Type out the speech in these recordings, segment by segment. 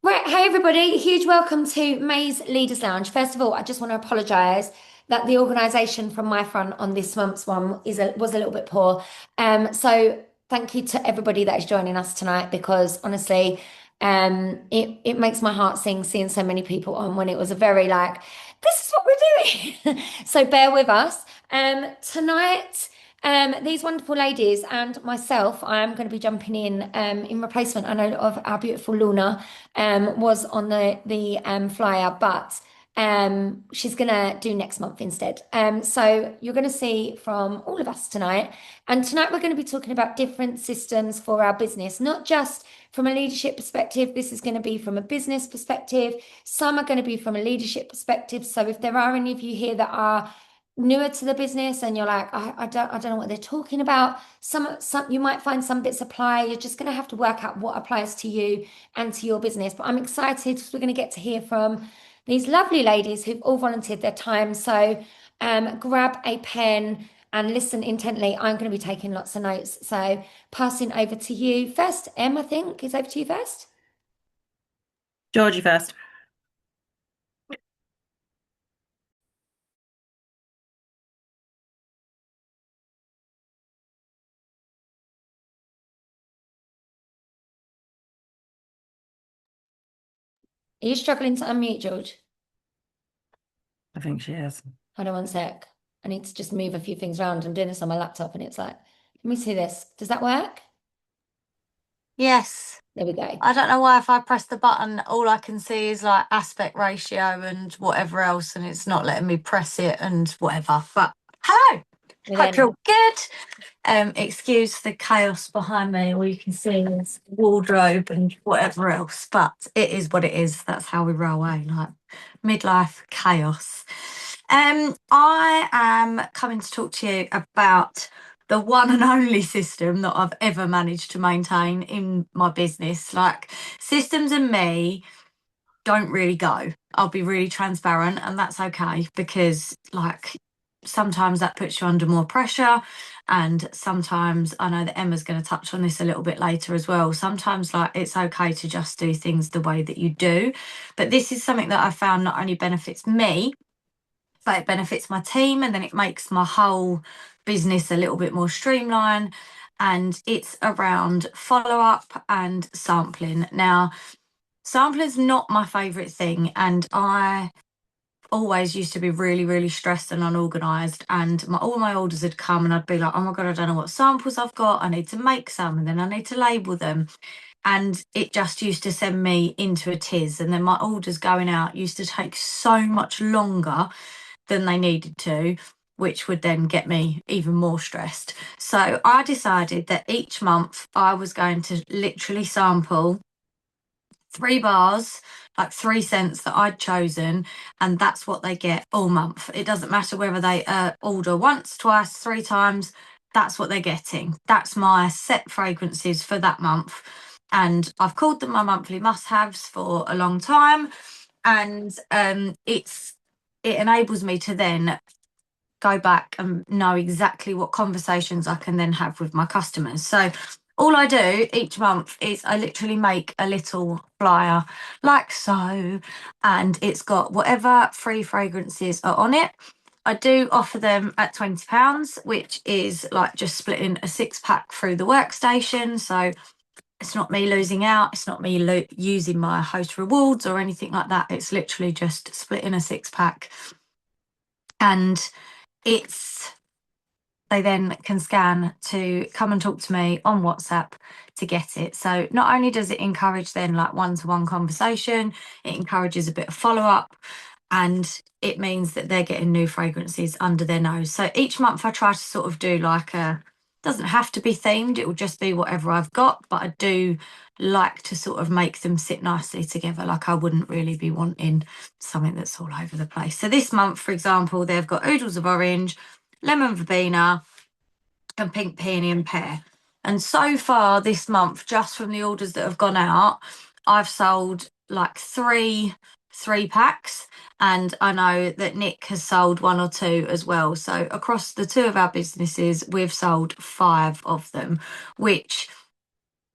Right, hey everybody, huge welcome to May's Leaders Lounge. First of all, I just want to apologise that the organisation from my front on this month's one was a little bit poor. So thank you to everybody that is joining us tonight because honestly, it makes my heart sing seeing so many people on when it was a very like, this is what we're doing. So bear with us. Tonight. These wonderful ladies and myself, I am going to be jumping in replacement. I know of our beautiful Luna was on the flyer, but she's gonna do next month instead. So you're gonna see from all of us tonight, and tonight we're going to be talking about different systems for our business, not just from a leadership perspective. This is going to be from a business perspective. Some are going to be from a leadership perspective. So if there are any of you here that are newer to the business and you're like, I don't know what they're talking about. Some you might find some bits apply. You're just going to have to work out what applies to you and to your business. But I'm excited because we're going to get to hear from these lovely ladies who've all volunteered their time. So grab a pen and listen intently. I'm going to be taking lots of notes. So passing over to you first. Em, I think, is over to you first. Georgie first. Are you struggling to unmute, George? I think she is. Hold on one sec. I need to just move a few things around. I'm doing this on my laptop and it's like, let me see this. Does that work? Yes. There we go. I don't know why if I press the button, all I can see is like aspect ratio and whatever else, and it's not letting me press it and whatever. But hello, We're there hope now. you're all good. Excuse the chaos behind me. All you can see is wardrobe and whatever else, but it is what it is. That's how we roll away, like midlife chaos. I am coming to talk to you about the one and only system that I've ever managed to maintain in my business. Like, systems and me don't really go. I'll be really transparent, and that's okay because, like, sometimes that puts you under more pressure. And sometimes I know that Emma's going to touch on this a little bit later as well. Sometimes, like, it's okay to just do things the way that you do. But this is something that I found not only benefits me, but it benefits my team, and then it makes my whole business a little bit more streamlined. And it's around follow up and sampling. Now, sampling is not my favourite thing, and I always used to be really, really stressed and unorganized. And all my orders had come, and I'd be like, oh my God, I don't know what samples I've got. I need to make some, and then I need to label them. And it just used to send me into a tiz. And then my orders going out used to take so much longer than they needed to, which would then get me even more stressed. So I decided that each month I was going to literally sample 3 bars, like 3 scents that I'd chosen, and that's what they get all month. It doesn't matter whether they order once, twice, 3 times, that's what they're getting. That's my set fragrances for that month. And I've called them my monthly must haves for a long time. And it enables me to then go back and know exactly what conversations I can then have with my customers. So all I do each month is I literally make a little flyer like so, and it's got whatever free fragrances are on it. I do offer them at £20, which is like just splitting a 6 pack through the workstation. So it's not me losing out. It's not me using my host rewards or anything like that. It's literally just splitting a 6 pack. And it's they then can scan to come and talk to me on WhatsApp to get it. So not only does it encourage then like one-to-one conversation, it encourages a bit of follow-up, and it means that they're getting new fragrances under their nose. So each month I try to sort of do like doesn't have to be themed, it will just be whatever I've got, but I do like to sort of make them sit nicely together. Like, I wouldn't really be wanting something that's all over the place. So this month, for example, they've got oodles of orange, lemon verbena, and pink peony and pear. And so far this month, just from the orders that have gone out, I've sold like three packs, and I know that Nick has sold 1 or 2 as well. So across the two of our businesses, we've sold 5 of them, which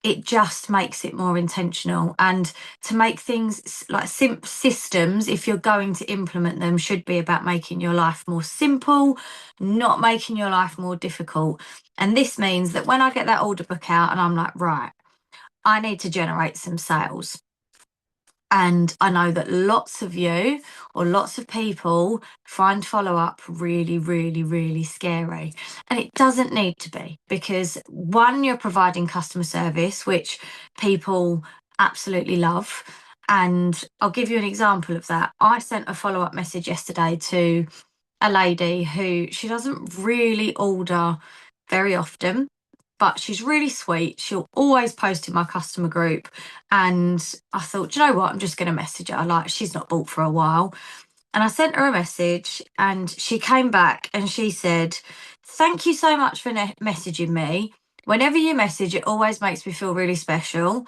it just makes it more intentional. And to make things like systems, if you're going to implement them, should be about making your life more simple, not making your life more difficult. And this means that when I get that order book out and I'm like, right, I need to generate some sales. And I know that lots of you or lots of people find follow up really, really, really scary. And it doesn't need to be, because one, you're providing customer service, which people absolutely love. And I'll give you an example of that. I sent a follow up message yesterday to a lady who, she doesn't really order very often, but she's really sweet. She'll always post in my customer group. And I thought, do you know what? I'm just going to message her. Like, she's not bought for a while. And I sent her a message and she came back and she said, thank you so much for messaging me. Whenever you message, it always makes me feel really special.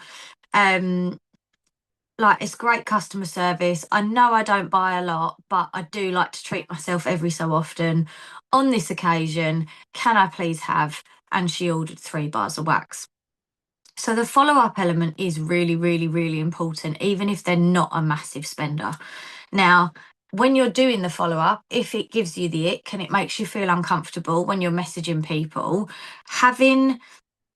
Like, it's great customer service. I know I don't buy a lot, but I do like to treat myself every so often. On this occasion, can I please have? And she ordered 3 bars of wax. So the follow-up element is really, really, really important, even if they're not a massive spender. Now, when you're doing the follow-up, if it gives you the ick and it makes you feel uncomfortable when you're messaging people, having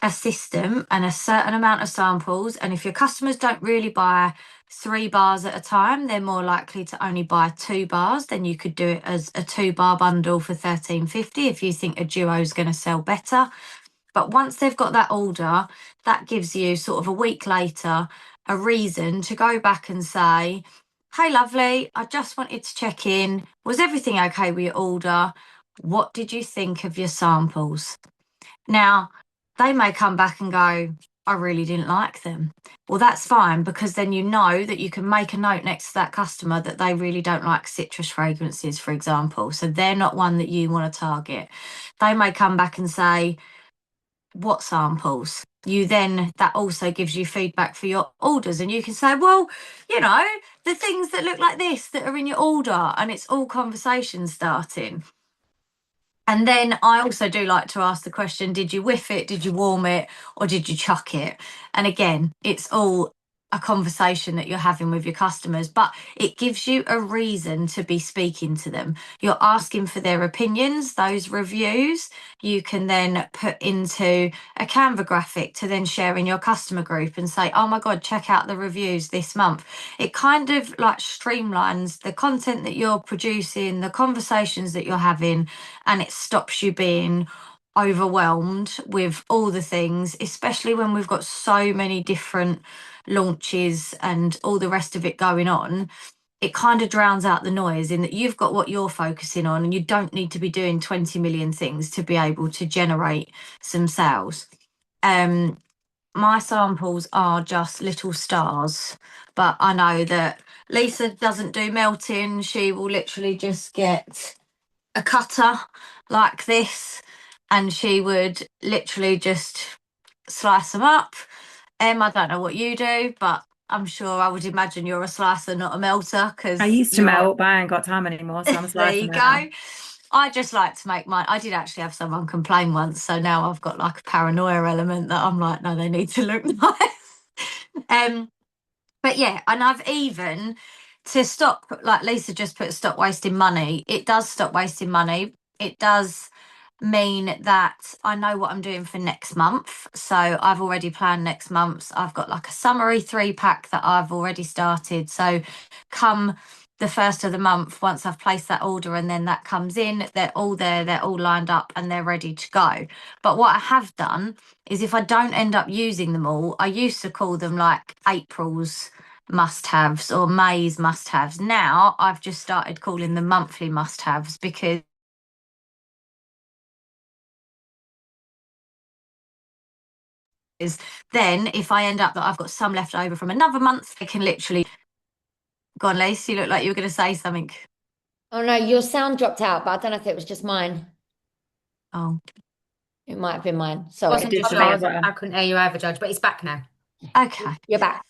a system and a certain amount of samples, and if your customers don't really buy 3 bars at a time, they're more likely to only buy 2 bars, then you could do it as a 2-bar bundle for $13.50 if you think a duo is going to sell better. But once they've got that order, that gives you sort of a week later a reason to go back and say, hey, lovely, I just wanted to check in. Was everything okay with your order? What did you think of your samples? Now, they may come back and go, I really didn't like them. Well, that's fine, because then you know that you can make a note next to that customer that they really don't like citrus fragrances, for example. So they're not one that you want to target. They may come back and say, what samples? That also gives you feedback for your orders, and you can say, well, you know, the things that look like this that are in your order, and it's all conversation starting. And then I also do like to ask the question, did you whiff it, did you warm it, or did you chuck it? And again, it's all a conversation that you're having with your customers, but it gives you a reason to be speaking to them. You're asking for their opinions. Those reviews you can then put into a Canva graphic to then share in your customer group and say, oh my God, check out the reviews this month. It kind of like streamlines the content that you're producing, the conversations that you're having, and it stops you being overwhelmed with all the things, especially when we've got so many different launches and all the rest of it going on. It kind of drowns out the noise in that you've got what you're focusing on, and you don't need to be doing 20 million things to be able to generate some sales. My samples are just little stars, but I know that Lisa doesn't do melting. She will literally just get a cutter like this, and she would literally just slice them up. I don't know what you do, but I'm sure I would imagine you're a slicer, not a melter. Because I used to melt, but I ain't got time anymore, so I'm there slicing you it now. go. I just like to make mine. I did actually have someone complain once, so now I've got like a paranoia element that I'm like, no, they need to look nice. But yeah, and I've even, to stop, like Lisa just put, stop wasting money. It does stop wasting money. It does mean that I know what I'm doing for next month. So I've already planned next month's. I've got like a summary 3-pack that I've already started. So come the first of the month, once I've placed that order and then that comes in, they're all there, they're all lined up and they're ready to go. But what I have done is, if I don't end up using them all, I used to call them like April's must-haves or May's must-haves. Now I've just started calling them monthly must-haves, because then if I end up that I've got some left over from another month, I can literally go on. Lacey, you look like you were going to say something. Oh no, your sound dropped out, but I don't know if it was just mine. Oh, It might have been mine. Sorry. It did for me as well. I couldn't hear you either, Judge, but it's back now. okay. You're back.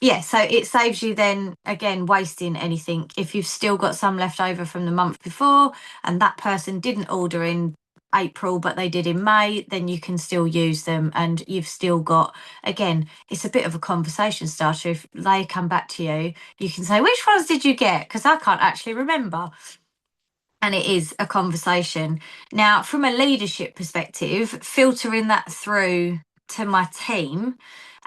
Yeah, so it saves you then again wasting anything. If you've still got some left over from the month before and that person didn't order in April, but they did in May, then you can still use them, and you've still got, again, it's a bit of a conversation starter. If they come back to you, you can say, which ones did you get? Because I can't actually remember. And it is a conversation. Now, from a leadership perspective, filtering that through to my team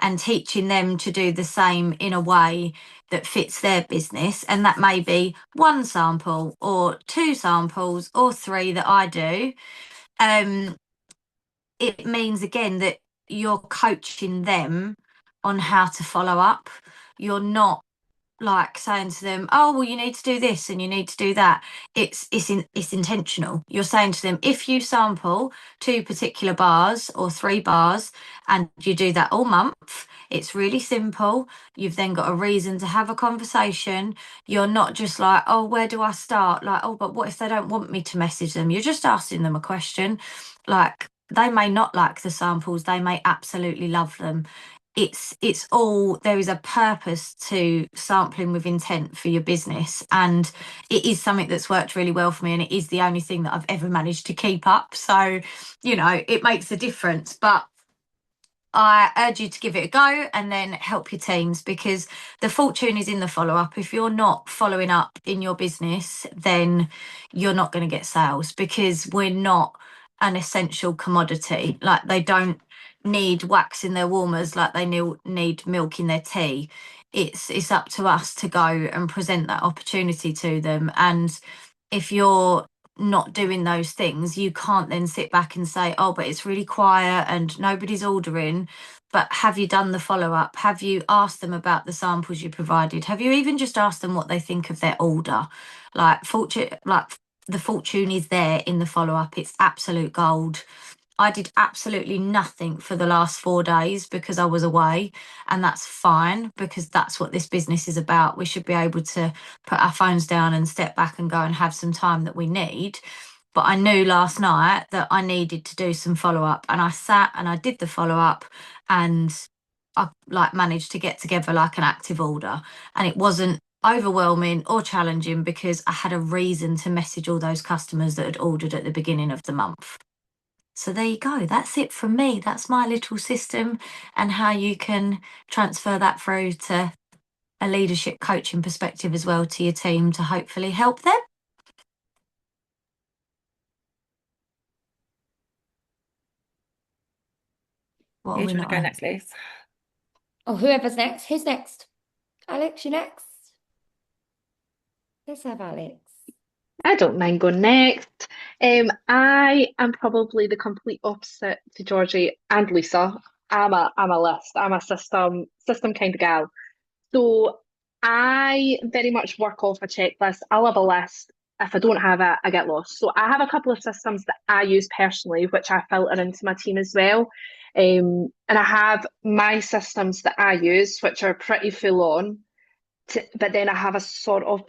and teaching them to do the same in a way that fits their business. And that may be one sample or two samples or three that I do. It means, again, that you're coaching them on how to follow up. You're not like saying to them, oh, well, you need to do this and you need to do that. It's intentional. You're saying to them, if you sample 2 particular bars or 3 bars and you do that all month, it's really simple. You've then got a reason to have a conversation. You're not just like, oh, where do I start? Like, oh, but what if they don't want me to message them? You're just asking them a question. Like, they may not like the samples, they may absolutely love them. It's all, there is a purpose to sampling with intent for your business, and it is something that's worked really well for me, and it is the only thing that I've ever managed to keep up. So, you know, it makes a difference. But I urge you to give it a go and then help your teams, because the fortune is in the follow-up. If you're not following up in your business, then you're not going to get sales, because we're not an essential commodity. Like, they don't need wax in their warmers like they need milk in their tea. It's up to us to go and present that opportunity to them. And if you're not doing those things, you can't then sit back and say, oh, but it's really quiet and nobody's ordering. But have you done the follow-up? Have you asked them about the samples you provided? Have you even just asked them what they think of their order? Like, the fortune is there in the follow-up. It's absolute gold. I did absolutely nothing for the last 4 days because I was away, and that's fine, because that's what this business is about. We should be able to put our phones down and step back and go and have some time that we need. But I knew last night that I needed to do some follow-up, and I sat and I did the follow-up, and I managed to get together like an active order, and it wasn't overwhelming or challenging because I had a reason to message all those customers that had ordered at the beginning of the month. So there you go. That's it from me. That's my little system, and how you can transfer that through to a leadership coaching perspective as well to your team to hopefully help them. What are You we want not to go on? next, Liz? Or whoever's next. Who's next? Alex, you next? Let's have Alex. I don't mind going next. I am probably the complete opposite to Georgie and Lisa. I'm a list. I'm a system kind of gal. So I very much work off a checklist. I'll have a list. If I don't have it, I get lost. So I have a couple of systems that I use personally, which I filter into my team as well. And I have my systems that I use, which are pretty full on. But then I have a sort of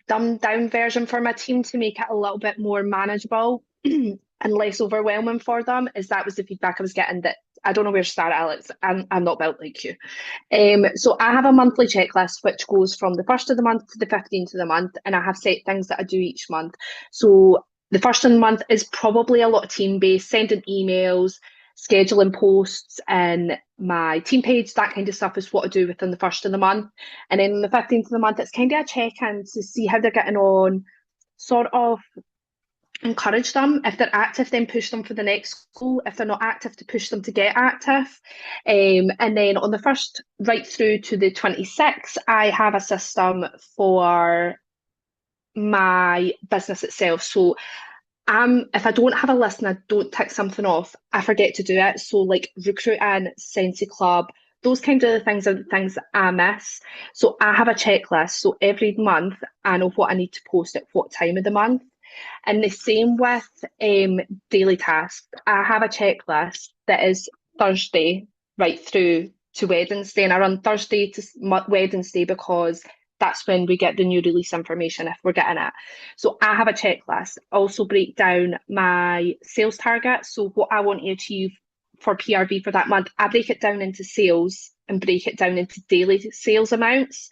dumbed down version for my team to make it a little bit more manageable and less overwhelming for them. Is that was the feedback I was getting, that I don't know where to start, Alex. I'm not built like you. So I have a monthly checklist which goes from the 1st of the month to the 15th of the month, and I have set things that I do each month. So the first of the month is probably a lot of team based, sending emails, scheduling posts, and my team page, that kind of stuff is what I do within the 1st of the month. And then on the 15th of the month, it's kind of a check-in to see how they're getting on, sort of encourage them. If they're active, then push them for the next goal. If they're not active, to push them to get active. And then on the 1st right through to the 26th, I have a system for my business itself. So if I don't have a list and I don't tick something off, I forget to do it. So like recruiting, Sensi Club, those kind of things are the things that I miss. So I have a checklist. So every month I know what I need to post at what time of the month. And the same with daily tasks. I have a checklist that is Thursday right through to Wednesday, and I run Thursday to Wednesday because that's when we get the new release information if we're getting it. So I have a checklist. I also break down my sales target. So what I want to achieve for PRV for that month, I break it down into sales and break it down into daily sales amounts.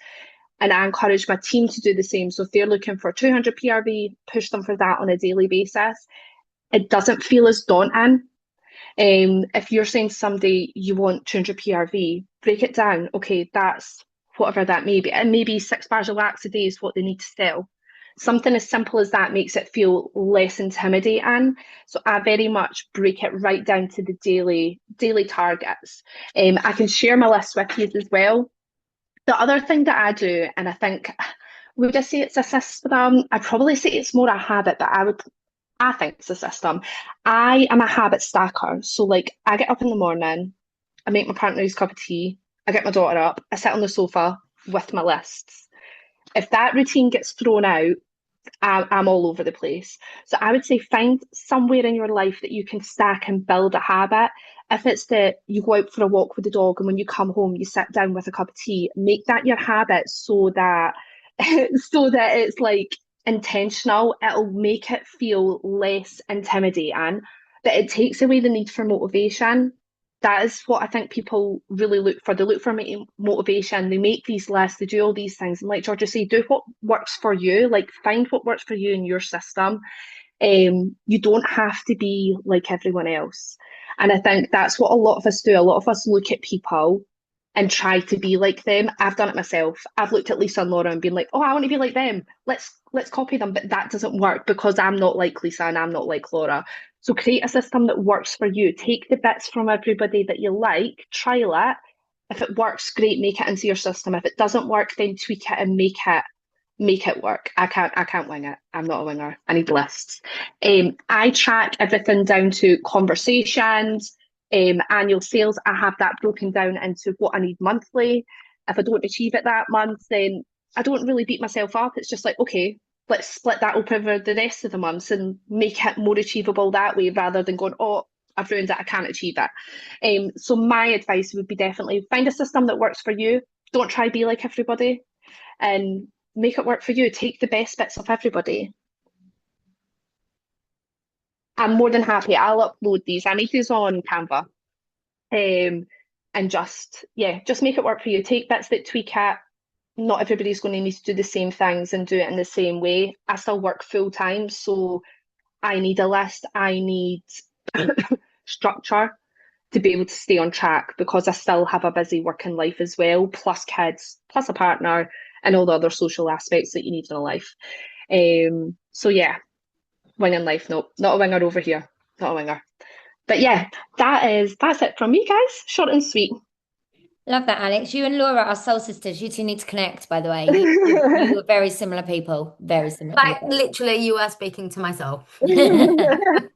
And I encourage my team to do the same. So if they're looking for 200 PRV, push them for that on a daily basis. it doesn't feel as daunting. If you're saying to somebody you want 200 PRV, break it down. Okay, that's whatever that may be. And maybe 6 bars of wax a day is what they need to sell. Something as simple as that makes it feel less intimidating. So I very much break it right down to the daily targets. I can share my list with you as well. The other thing that I do, and I think, would I say it's a system? I'd probably say it's more a habit, but I think it's a system. I am a habit stacker. So like I get up in the morning, I make my partner his cup of tea, I get my daughter up, I sit on the sofa with my lists. If that routine gets thrown out, I'm all over the place. So I would say find somewhere in your life that you can stack and build a habit. If it's that you go out for a walk with the dog and when you come home you sit down with a cup of tea, make that your habit so that it's like intentional. It'll make it feel less intimidating, but it takes away the need for motivation. That is what I think people really look for. They look for motivation. They make these lists. They do all these things. And like Georgia said, do what works for you. Like find what works for you in your system. You don't have to be like everyone else. And I think that's what a lot of us do. A lot of us look at people and try to be like them. I've done it myself. I've looked at Lisa and Laura and been like, oh, I want to be like them. Let's copy them. But that doesn't work because I'm not like Lisa and I'm not like Laura. So create a system that works for you. Take the bits from everybody that you like, trial it. If it works, great, make it into your system. If it doesn't work, then tweak it and make it work. I can't wing it. I'm not a winger. I need lists. I track everything down to conversations, annual sales. I have that broken down into what I need monthly. If I don't achieve it that month, then I don't really beat myself up. It's just like, okay, let's split that up over the rest of the months and make it more achievable that way rather than going, oh, I've ruined it, I can't achieve it. So my advice would be definitely find a system that works for you. Don't try to be like everybody and make it work for you. Take the best bits of everybody. I'm more than happy. I'll upload these. I make these on Canva. And just make it work for you. Take bits that tweak it. Not everybody's going to need to do the same things and do it in the same way. I still work full time, so I need a list. I need structure to be able to stay on track because I still have a busy working life as well, plus kids, plus a partner, and all the other social aspects that you need in a life. So yeah, winging life. No, not a winger over here. Not a winger. But yeah, that's it from me, guys. Short and sweet. Love that, Alex. You and Laura are soul sisters. You two need to connect, by the way. You are very similar people. Very similar Like people. literally, you are speaking to my soul. I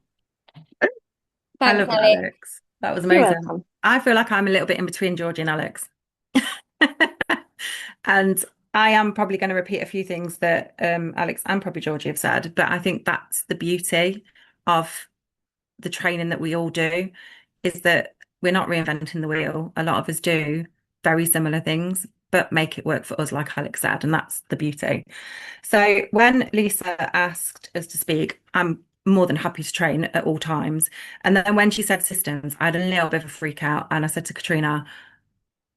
Thanks, love that, Alex. Alex. That was You're amazing. welcome. I feel like I'm a little bit in between Georgie and Alex. And I am probably going to repeat a few things that Alex and probably Georgie have said, but I think that's the beauty of the training that we all do is that we're not reinventing the wheel. A lot of us do very similar things, but make it work for us, like Alex said, and that's the beauty. So when Lisa asked us to speak, I'm more than happy to train at all times. And then when she said systems, I had a little bit of a freak out and I said to Katrina,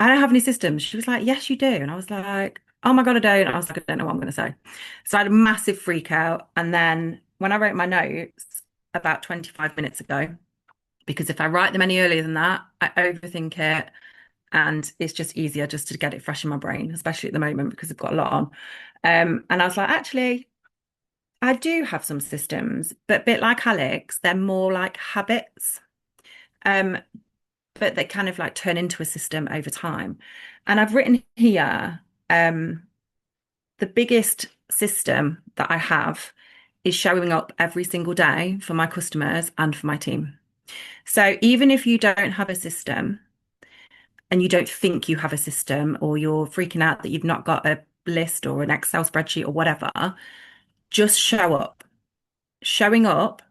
I don't have any systems. She was like, yes, you do. And I was like, oh my God, I don't. I was like, I don't know what I'm going to say. So I had a massive freak out. And then when I wrote my notes about 25 minutes ago, because if I write them any earlier than that, I overthink it. And it's just easier just to get it fresh in my brain, especially at the moment because I've got a lot on. And I was like, actually, I do have some systems, but a bit like Alex, they're more like habits. But they kind of like turn into a system over time. And I've written here, the biggest system that I have is showing up every single day for my customers and for my team. So even if you don't have a system and you don't think you have a system or you're freaking out that you've not got a list or an Excel spreadsheet or whatever, just show up. Showing up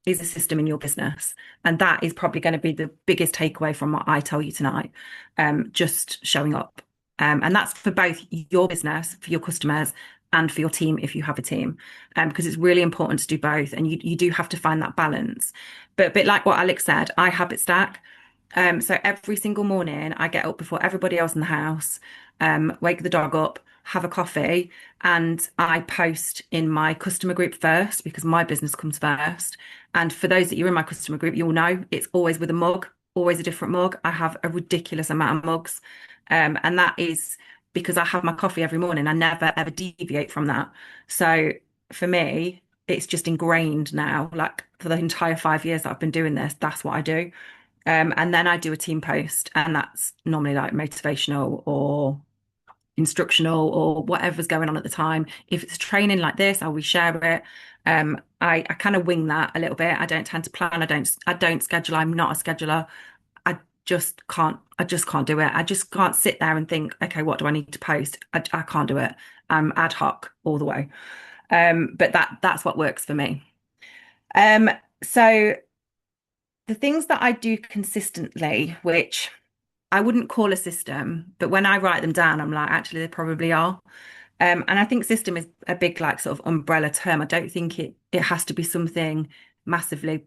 is a system in your business. And that is probably going to be the biggest takeaway from what I tell you tonight. Just showing up. And that's for both your business, for your customers, and for your team if you have a team, because it's really important to do both. And you do have to find that balance. But a bit like what Alex said, I habit stack. So every single morning I get up before everybody else in the house, wake the dog up, have a coffee, and I post in my customer group first because my business comes first. And for those that you're in my customer group, you'll know it's always with a mug, always a different mug. I have a ridiculous amount of mugs. And that is because I have my coffee every morning. I never ever deviate from that. So for me, it's just ingrained now, like for the entire 5 years that I've been doing this, that's what I do. And then I do a team post, and that's normally like motivational or instructional or whatever's going on at the time. If it's training like this, I'll reshare it. I kind of wing that a little bit. I don't tend to plan. I don't schedule. I'm not a scheduler. I just can't do it. I just can't sit there and think, okay, what do I need to post? I can't do it. I'm ad hoc all the way. But that's what works for me. So the things that I do consistently, which I wouldn't call a system, but when I write them down, I'm like, actually, they probably are. And I think system is a big like sort of umbrella term. I don't think it has to be something massively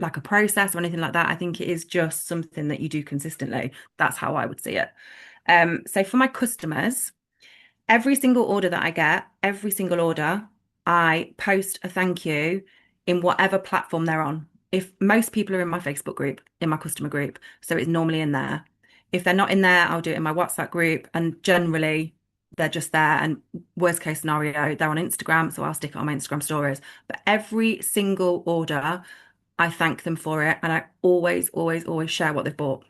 like a process or anything like that. I think it is just something that you do consistently. That's how I would see it. So for my customers, every single order that I get, every single order, I post a thank you in whatever platform they're on. If most people are in my Facebook group, in my customer group, so it's normally in there. If they're not in there, I'll do it in my WhatsApp group, and generally they're just there. And worst case scenario, they're on Instagram, so I'll stick it on my Instagram stories. But every single order, I thank them for it, and I always, always, always share what they've bought.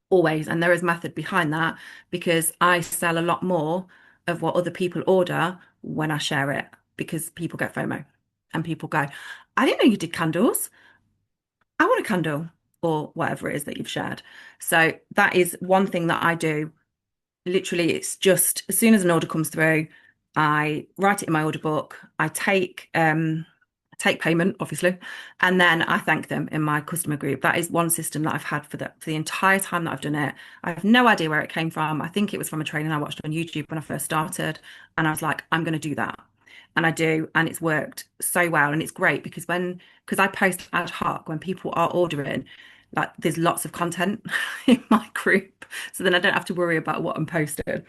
Always. And there is method behind that because I sell a lot more of what other people order when I share it, because people get FOMO and people go, I didn't know you did candles. I want a candle, or whatever it is that you've shared. So that is one thing that I do. Literally, it's just as soon as an order comes through, I write it in my order book. I take payment, obviously, and then I thank them in my customer group. That is one system that I've had for the entire time that I've done it. I have no idea where it came from. I think it was from a training I watched on YouTube when I first started, and I was like, I'm going to do that. And I do, and it's worked so well. And it's great because I post ad hoc when people are ordering, like there's lots of content in my group. So then I don't have to worry about what I'm posting.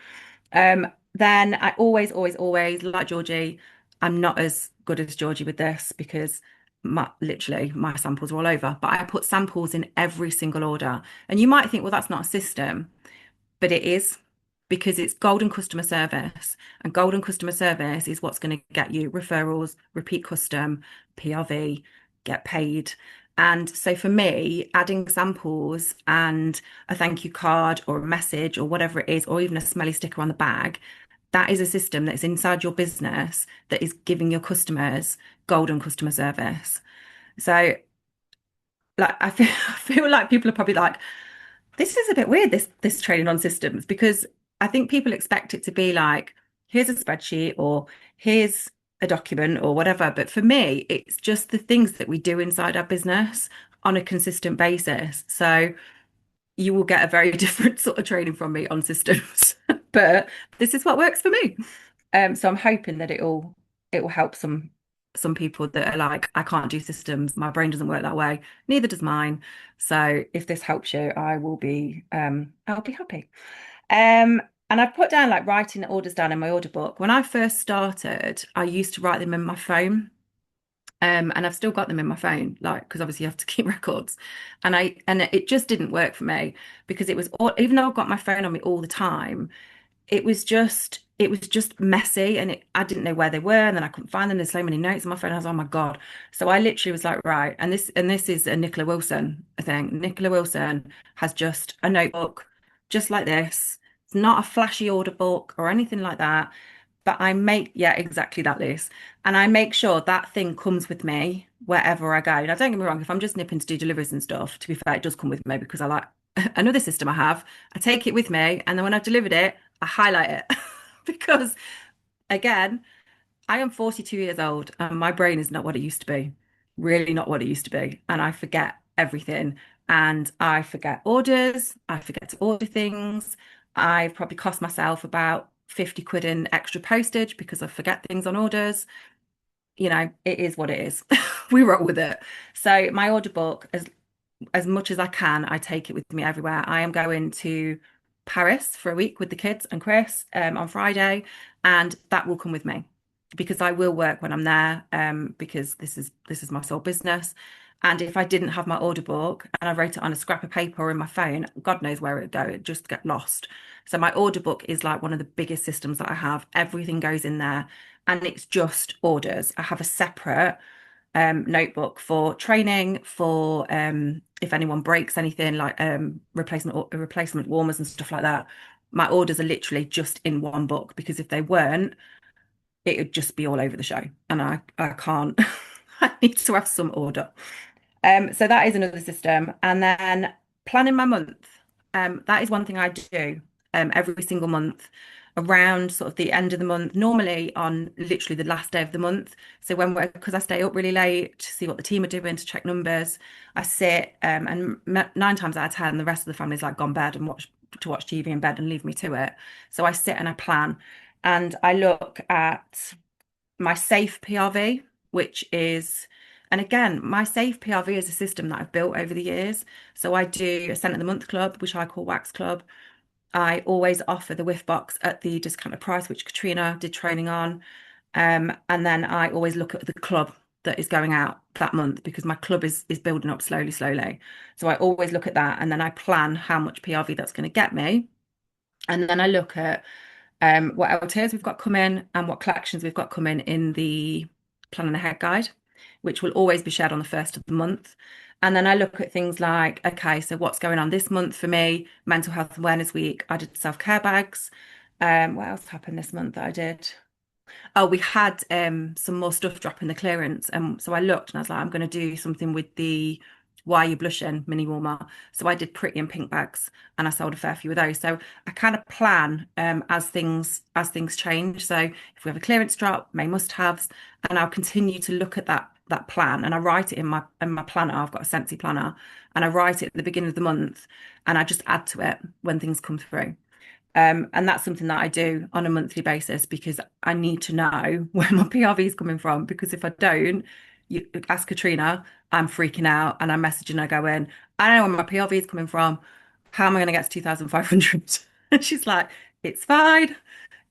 Then I always, always, always, like Georgie, I'm not as good as Georgie with this because literally my samples are all over, but I put samples in every single order. And you might think, well, that's not a system, but it is, because it's golden customer service, and golden customer service is what's going to get you referrals, repeat custom, PRV, get paid. And so for me, adding samples and a thank you card or a message or whatever it is, or even a smelly sticker on the bag, that is a system that's inside your business that is giving your customers golden customer service. So like I feel like people are probably like, this is a bit weird, this training on systems, because I think people expect it to be like, here's a spreadsheet or here's a document or whatever. But for me, it's just the things that we do inside our business on a consistent basis. So you will get a very different sort of training from me on systems, but this is what works for me. So I'm hoping that it will help some people that are like, I can't do systems, my brain doesn't work that way, neither does mine. So if this helps you, I'll be happy. And I've put down like writing orders down in my order book. When I first started, I used to write them in my phone. And I've still got them in my phone, like, because obviously you have to keep records. And it just didn't work for me because it was even though I've got my phone on me all the time, it was just messy, and I didn't know where they were, and then I couldn't find them. There's so many notes on my phone. I was, oh my God. So I literally was like, right, and this is a Nicola Wilson thing. Nicola Wilson has just a notebook just like this. It's not a flashy order book or anything like that. But yeah, exactly that, Liz. And I make sure that thing comes with me wherever I go. Now, don't get me wrong, if I'm just nipping to do deliveries and stuff, to be fair, it does come with me because I like another system I have. I take it with me, and then when I've delivered it, I highlight it because, again, I am 42 years old and my brain is not what it used to be, really not what it used to be. And I forget everything, and I forget orders. I forget to order things. I've probably cost myself about 50 quid in extra postage because I forget things on orders. You know, it is what it is. We roll with it. So my order book, as much as I can, I take it with me everywhere. I am going to Paris for a week with the kids and Chris on Friday, and that will come with me. because I will work when I'm there, because this is my sole business. And if I didn't have my order book and I wrote it on a scrap of paper or in my phone, God knows where it'd go. It'd just get lost. So my order book is like one of the biggest systems that I have. Everything goes in there, and it's just orders. I have a separate notebook for training, for if anyone breaks anything, like replacement warmers and stuff like that. My orders are literally just in one book, because if they weren't, it would just be all over the show, and I can't. I need to have some order. So that is another system. And then planning my month. That is one thing I do every single month, around sort of the end of the month, normally on literally the last day of the month. So because I stay up really late to see what the team are doing, to check numbers, I sit, and 9 times out of 10, the rest of the family's like gone bed and watch TV in bed and leave me to it. So I sit and I plan, and I look at my safe PRV, which is, and again, my safe PRV is a system that I've built over the years. So I do a cent of the month club, which I call Wax Club. I always offer the whiff box at the discounted price, which Katrina did training on. And then I always look at the club that is going out that month, because my club is building up slowly. So I always look at that, and then I plan how much PRV that's going to get me. And then I look at what LTAs we've got coming and what collections we've got coming in the Planning Ahead guide, which will always be shared on the first of the month. And then I look at things like, okay, so what's going on this month for me? Mental Health Awareness Week. I did self-care bags. What else happened this month that I did? Oh, we had some more stuff drop in the clearance. So I looked and I was like, I'm going to do something with the Why You Blushing mini warmer. So I did pretty and pink bags, and I sold a fair few of those. So I kind of plan as things change. So if we have a clearance drop, May must-haves, and I'll continue to look at that plan, and I write it in my planner. I've got a Scentsy planner, and I write it at the beginning of the month, and I just add to it when things come through. And that's something that I do on a monthly basis, because I need to know where my PRV is coming from. Because if I don't, you ask Katrina, I'm freaking out, and I'm messaging her going, I don't know where my PRV is coming from. How am I going to get to 2,500? And she's like, it's fine.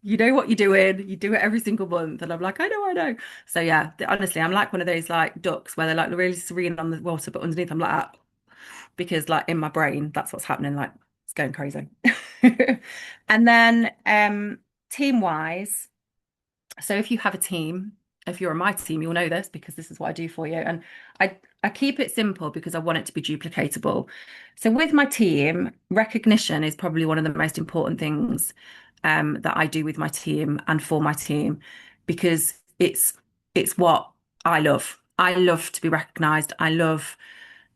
You know what you're doing. You do it every single month. And I'm like, I know. So yeah, honestly, I'm like one of those like ducks where they're like really serene on the water, but underneath I'm like that. Because like in my brain, that's what's happening. Like it's going crazy. And then team wise, so if you have a team, if you're on my team, you'll know this, because this is what I do for you. And I keep it simple because I want it to be duplicatable. So with my team, recognition is probably one of the most important things that I do with my team and for my team, because it's what I love. I love to be recognized. I love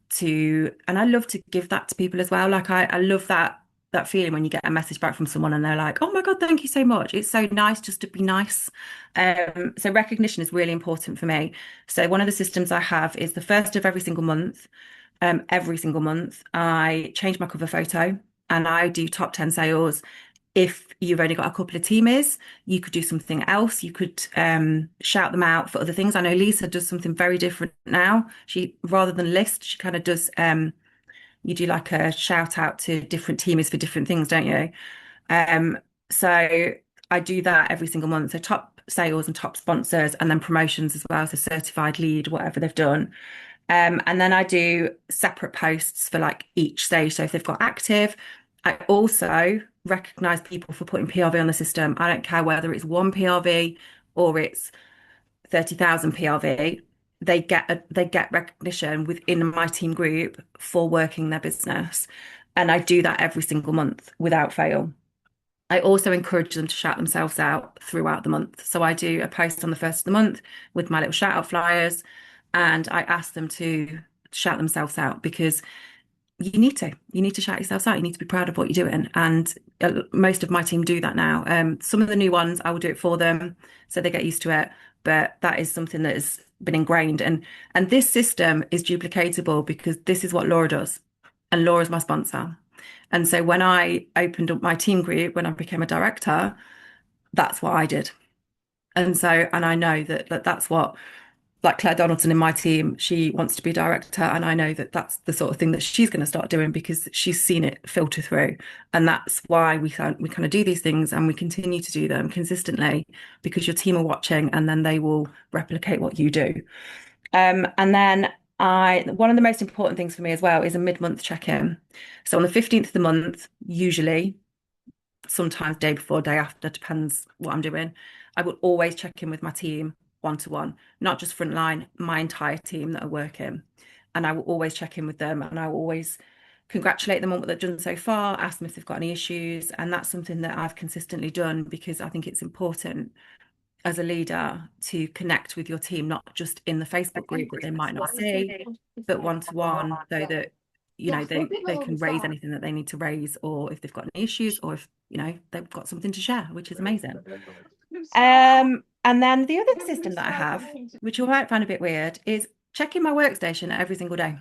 to give that to people as well. Like I love that feeling when you get a message back from someone and they're like, oh my God, thank you so much. It's so nice just to be nice. So recognition is really important for me. So one of the systems I have is the first of every single month. Every single month, I change my cover photo and I do top 10 sales. If you've only got a couple of teamers, you could do something else. You could shout them out for other things. I know Lisa does something very different now. She, rather than list, she kind of does, you do like a shout out to different teamers for different things, don't you? So I do that every single month. So top sales and top sponsors, and then promotions as well. So certified lead, whatever they've done. And then I do separate posts for like each stage. So if they've got active, I also recognize people for putting PRV on the system. I don't care whether it's 1 PRV or it's 30,000 PRV. They get recognition within my team group for working their business. And I do that every single month without fail. I also encourage them to shout themselves out throughout the month. So I do a post on the first of the month with my little shout out flyers, and I ask them to shout themselves out, because you need to shout yourselves out. You need to be proud of what you're doing. And most of my team do that now. Some of the new ones, I will do it for them so they get used to it. But that is something that has been ingrained. And this system is duplicatable because this is what Laura does. And Laura's my sponsor. And so when I opened up my team group, when I became a director, that's what I did. And I know that that's what like Claire Donaldson in my team, she wants to be a director, and I know that that's the sort of thing that she's going to start doing because she's seen it filter through, and that's why we kind of do these things and we continue to do them consistently because your team are watching, and then they will replicate what you do. And then one of the most important things for me as well is a mid-month check-in. So on the 15th of the month, usually, sometimes day before, day after, depends what I'm doing, I will always check in with my team one-to-one, not just frontline, my entire team that are working. And I will always check in with them, and I will always congratulate them on what they've done so far, ask them if they've got any issues. And that's something that I've consistently done because I think it's important as a leader to connect with your team, not just in the Facebook group that they might not see, but one-to-one, so that they can raise anything that they need to raise, or if they've got any issues, or if they've got something to share, which is amazing. And then the other system that I have, which you might find a bit weird, is checking my workstation every single day.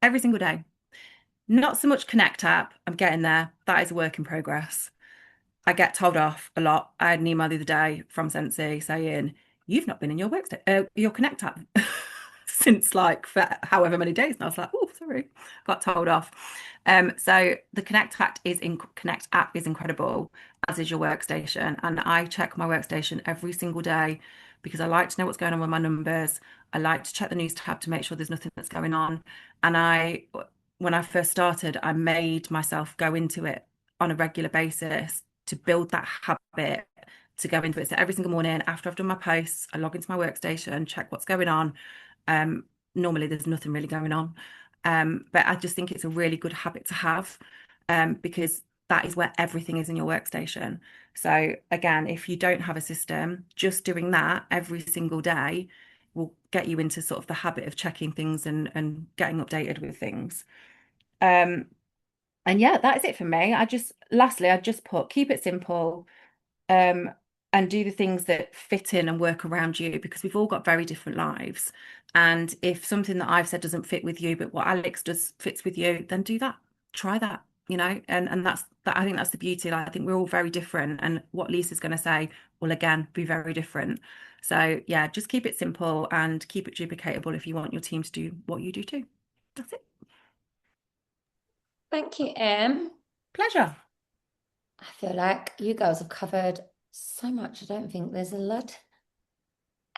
Every single day. Not so much Connect app. I'm getting there. That is a work in progress. I get told off a lot. I had an email the other day from Sensi saying, "You've not been in your your Connect app since like for however many days." And I was like, "Oh, sorry," got told off. So the Connect app is incredible, as is your workstation. And I check my workstation every single day because I like to know what's going on with my numbers. I like to check the news tab to make sure there's nothing that's going on. And when I first started, I made myself go into it on a regular basis to build that habit to go into it. So every single morning after I've done my posts, I log into my workstation, check what's going on. Normally there's nothing really going on. But I just think it's a really good habit to have, because that is where everything is in your workstation. So again, if you don't have a system, just doing that every single day will get you into sort of the habit of checking things and getting updated with things. And yeah, that is it for me. Lastly, I just put keep it simple, and do the things that fit in and work around you, because we've all got very different lives. And if something that I've said doesn't fit with you, but what Alex does fits with you, then do that. Try that, and that's that. I think that's the beauty. Like, I think we're all very different, and what Lisa's going to say will again be very different. So yeah, just keep it simple and keep it duplicatable if you want your team to do what you do too. That's it. Thank you, Em. Pleasure. I feel like you girls have covered so much. I don't think there's a lot.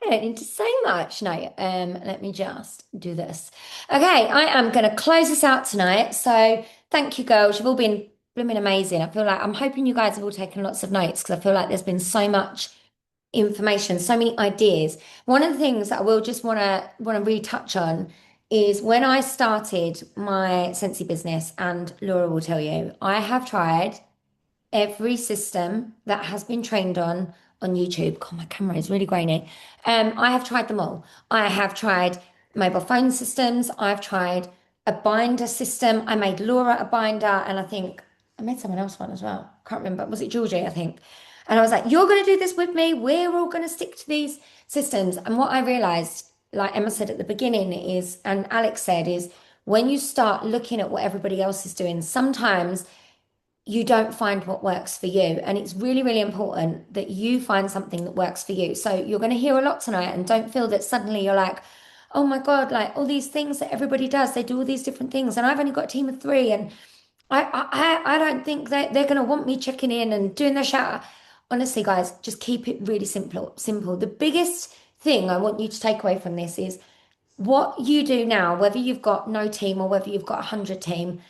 I don't need to say much. No, let me just do this. Okay, I am going to close this out tonight. So thank you, girls. You've all been blooming amazing. I'm hoping you guys have all taken lots of notes, because I feel like there's been so much information, so many ideas. One of the things that I will just want to retouch on is when I started my Sensi business, and Laura will tell you, I have tried every system that has been trained on YouTube. God, my camera is really grainy. I have tried them all. I have tried mobile phone systems. I've tried a binder system. I made Laura a binder, and I think I made someone else one as well. Can't remember. Was it Georgie, I think? And I was like, "You're going to do this with me. We're all going to stick to these systems." And what I realized, like Emma said at the beginning, is, and Alex said, is when you start looking at what everybody else is doing, sometimes you don't find what works for you. And it's really, really important that you find something that works for you. So you're going to hear a lot tonight, and don't feel that suddenly you're like, "Oh my God, like all these things that everybody does, they do all these different things. And I've only got a team of 3. And I don't think that they're going to want me checking in and doing their shout." Honestly, guys, just keep it really simple. The biggest thing I want you to take away from this is what you do now, whether you've got no team or whether you've got 100 team,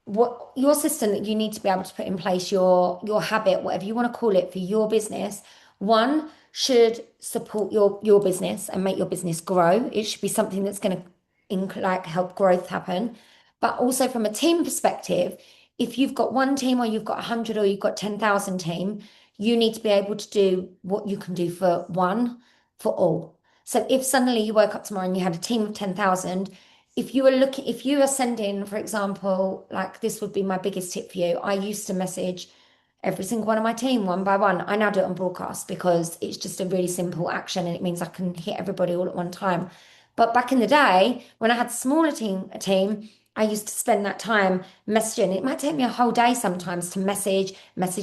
what your system that you need to be able to put in place, your habit, whatever you want to call it, for your business, one should support your business and make your business grow. It should be something that's going to like help growth happen. But also from a team perspective, if you've got one team or you've got 100 or you've got 10,000 team, you need to be able to do what you can do for one for all. So if suddenly you woke up tomorrow and you had a team of 10,000, if you are sending, for example, like this would be my biggest tip for you. I used to message every single one of my team one by one. I now do it on broadcast because it's just a really simple action, and it means I can hit everybody all at one time. But back in the day, when I had a team, I used to spend that time messaging. It might take me a whole day sometimes to message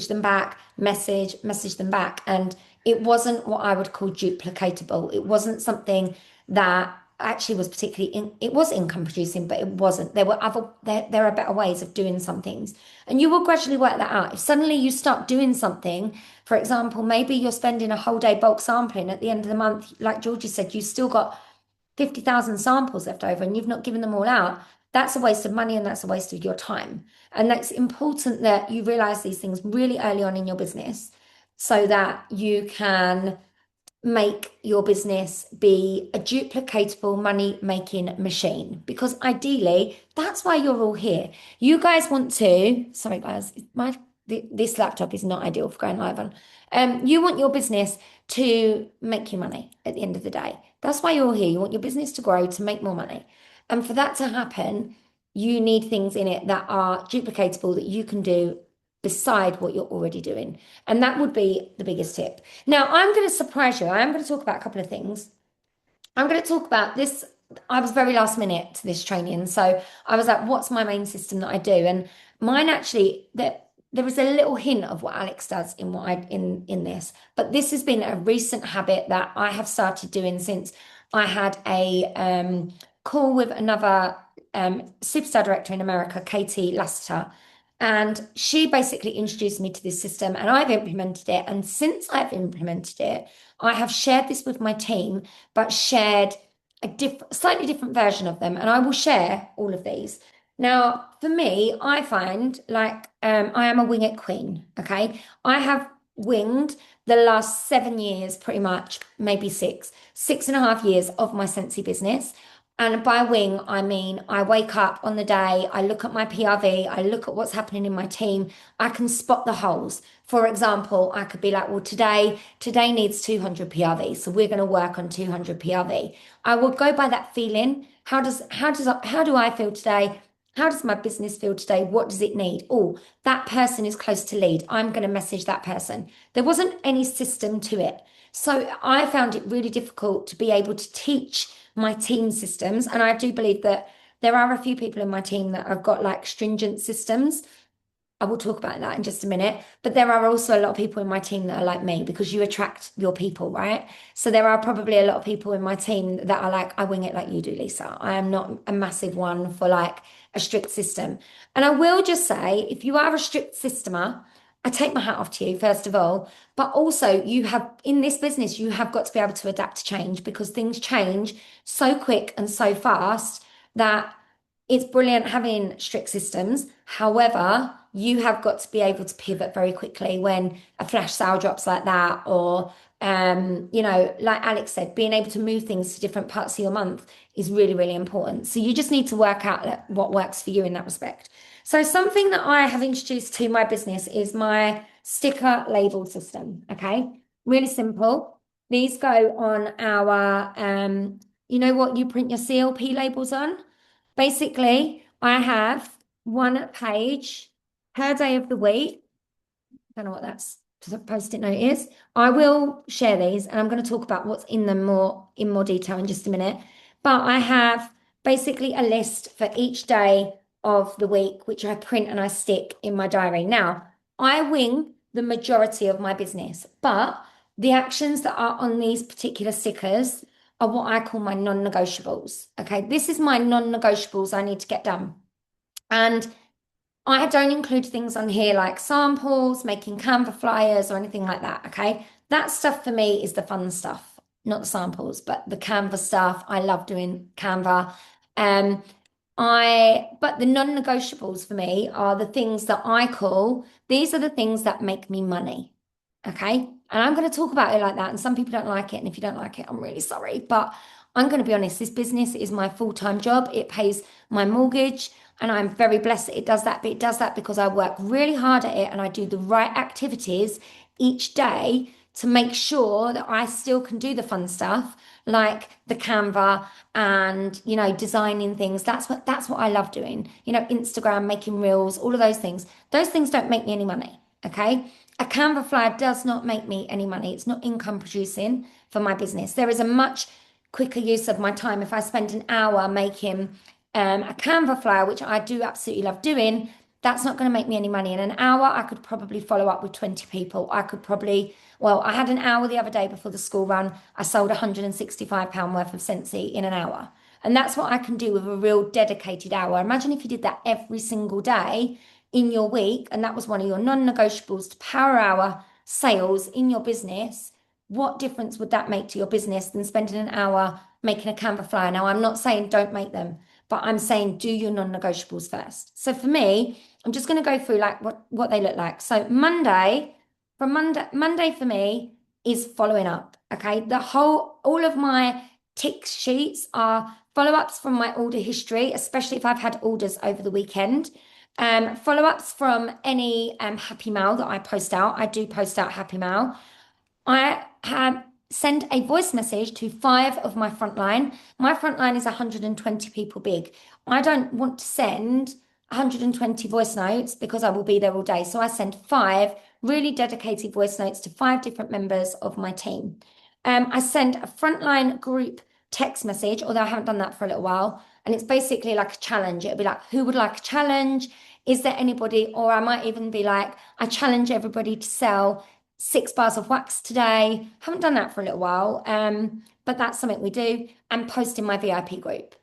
them back, message them back. And it wasn't what I would call duplicatable. It wasn't something that actually was particularly it was income producing, but it wasn't. There were there are better ways of doing some things. And you will gradually work that out. If suddenly you start doing something, for example, maybe you're spending a whole day bulk sampling at the end of the month, like Georgie said, you still got 50,000 samples left over and you've not given them all out. That's a waste of money and that's a waste of your time. And that's important that you realize these things really early on in your business so that you can make your business be a duplicatable money making machine, because ideally that's why you're all here. You guys want to, sorry guys, this laptop is not ideal for going live on. You want your business to make you money at the end of the day. That's why you're all here. You want your business to grow, to make more money. And for that to happen, you need things in it that are duplicatable that you can do beside what you're already doing. And that would be the biggest tip. Now, I'm going to surprise you. I am going to talk about a couple of things. I'm going to talk about this. I was very last minute to this training. So I was like, what's my main system that I do? And mine actually, there is a little hint of what Alex does in what in this, but this has been a recent habit that I have started doing since I had a call with another superstar director in America, Katie Lasseter. And she basically introduced me to this system and I've implemented it. And since I've implemented it, I have shared this with my team, but shared a slightly different version of them. And I will share all of these. Now, for me, I find like I am a wing it queen, okay? I have winged the last 7 years, pretty much, maybe 6.5 years of my Scentsy business. And by wing, I mean, I wake up on the day, I look at my PRV, I look at what's happening in my team, I can spot the holes. For example, I could be like, well, today needs 200 PRV, so we're going to work on 200 PRV. I will go by that feeling. How do I feel today? How does my business feel today? What does it need? Oh, that person is close to lead. I'm going to message that person. There wasn't any system to it. So I found it really difficult to be able to teach my team systems. And I do believe that there are a few people in my team that have got like stringent systems. I will talk about that in just a minute. But there are also a lot of people in my team that are like me, because you attract your people, right? So there are probably a lot of people in my team that are like, I wing it like you do, Lisa. I am not a massive one for like a strict system. And I will just say, if you are a strict systemer, I take my hat off to you, first of all, but also you have, in this business, you have got to be able to adapt to change, because things change so quick and so fast that it's brilliant having strict systems. However, you have got to be able to pivot very quickly when a flash sale drops like that, or like Alex said, being able to move things to different parts of your month is really, really important. So you just need to work out what works for you in that respect. So something that I have introduced to my business is my sticker label system. Okay, really simple. These go on our, you know what you print your CLP labels on? Basically, I have one page per day of the week. I don't know what that's post-it note is. I will share these and I'm going to talk about what's in them in more detail in just a minute. But I have basically a list for each day of the week, which I print and I stick in my diary. Now, I wing the majority of my business, but the actions that are on these particular stickers are what I call my non-negotiables. Okay, this is my non-negotiables I need to get done. And I don't include things on here like samples, making Canva flyers or anything like that, okay? That stuff for me is the fun stuff, not the samples, but the Canva stuff. I love doing Canva. But the non-negotiables for me are the things that I call, these are the things that make me money, okay? And I'm going to talk about it like that, and some people don't like it, and if you don't like it, I'm really sorry, but I'm going to be honest, this business is my full-time job. It pays my mortgage, and I'm very blessed that it does that, but it does that because I work really hard at it and I do the right activities each day to make sure that I still can do the fun stuff like the Canva and, designing things. That's what I love doing. Instagram, making reels, all of those things. Those things don't make me any money, okay? A Canva flyer does not make me any money. It's not income producing for my business. There is a much quicker use of my time if I spend an hour making a Canva flyer, which I do absolutely love doing. That's not going to make me any money. In an hour, I could probably follow up with 20 people. I had an hour the other day before the school run. I sold £165 worth of Scentsy in an hour. And that's what I can do with a real dedicated hour. Imagine if you did that every single day in your week, and that was one of your non-negotiables to power hour sales in your business. What difference would that make to your business than spending an hour making a Canva flyer? Now, I'm not saying don't make them, but I'm saying do your non-negotiables first. So for me, I'm just going to go through like what they look like. So Monday for me is following up. Okay. All of my tick sheets are follow-ups from my order history, especially if I've had orders over the weekend. Follow-ups from any happy mail that I post out. I do post out happy mail. I have send a voice message to 5 of my frontline. My frontline is 120 people big. I don't want to send 120 voice notes because I will be there all day. So I send 5 really dedicated voice notes to 5 different members of my team. I send a frontline group text message, although I haven't done that for a little while. And it's basically like a challenge. It'll be like, who would like a challenge? Is there anybody? Or I might even be like, I challenge everybody to sell 6 bars of wax today. Haven't done that for a little while, but that's something we do. And post in my VIP group.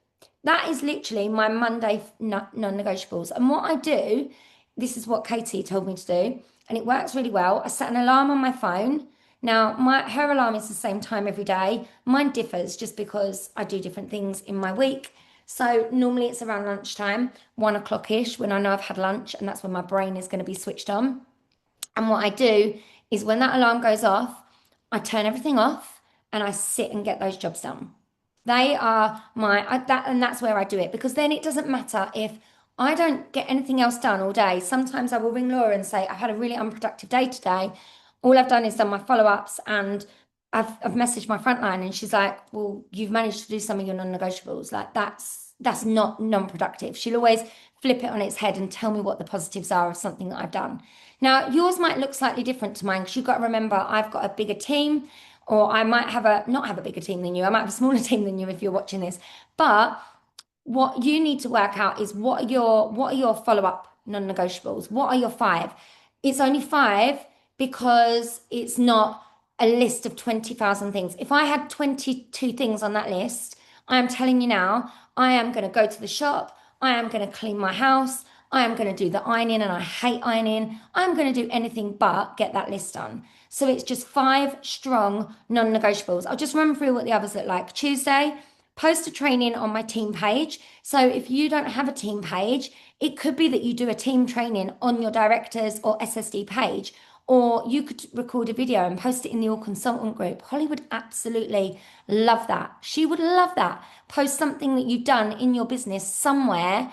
That is literally my Monday non-negotiables. And what I do, this is what Katie told me to do, and it works really well. I set an alarm on my phone. Now, her alarm is the same time every day. Mine differs just because I do different things in my week. So normally it's around lunchtime, 1 o'clock-ish, when I know I've had lunch, and that's when my brain is going to be switched on. And what I do is when that alarm goes off, I turn everything off and I sit and get those jobs done. They are and that's where I do it, because then it doesn't matter if I don't get anything else done all day. Sometimes I will ring Laura and say, I've had a really unproductive day today. All I've done is done my follow-ups, and I've messaged my frontline, and she's like, well, you've managed to do some of your non-negotiables. Like that's not non-productive. She'll always flip it on its head and tell me what the positives are of something that I've done. Now, yours might look slightly different to mine, because you've got to remember I've got a bigger team, or I might not have a bigger team than you. I might have a smaller team than you if you're watching this. But what you need to work out is what are your follow-up non-negotiables? What are your 5? It's only 5 because it's not a list of 20,000 things. If I had 22 things on that list, I am telling you now, I am going to go to the shop, I am going to clean my house, I am going to do the ironing, and I hate ironing. I'm going to do anything but get that list done. So it's just 5 strong non-negotiables. I'll just run through what the others look like. Tuesday, post a training on my team page. So if you don't have a team page, it could be that you do a team training on your directors or SSD page, or you could record a video and post it in the All Consultant group. Holly would absolutely love that. She would love that. Post something that you've done in your business somewhere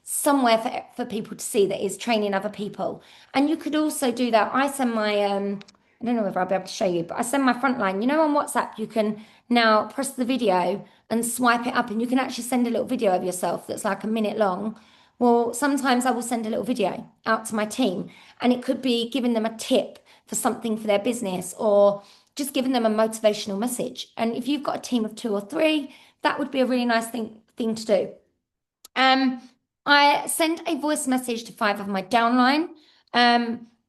for people to see that is training other people. And you could also do that. I send my, I don't know if I'll be able to show you, but I send my frontline, on WhatsApp, you can now press the video and swipe it up, and you can actually send a little video of yourself that's like a minute long. Well, sometimes I will send a little video out to my team, and it could be giving them a tip for something for their business, or just giving them a motivational message. And if you've got a team of 2 or 3, that would be a really nice thing to do. I send a voice message to 5 of my downline,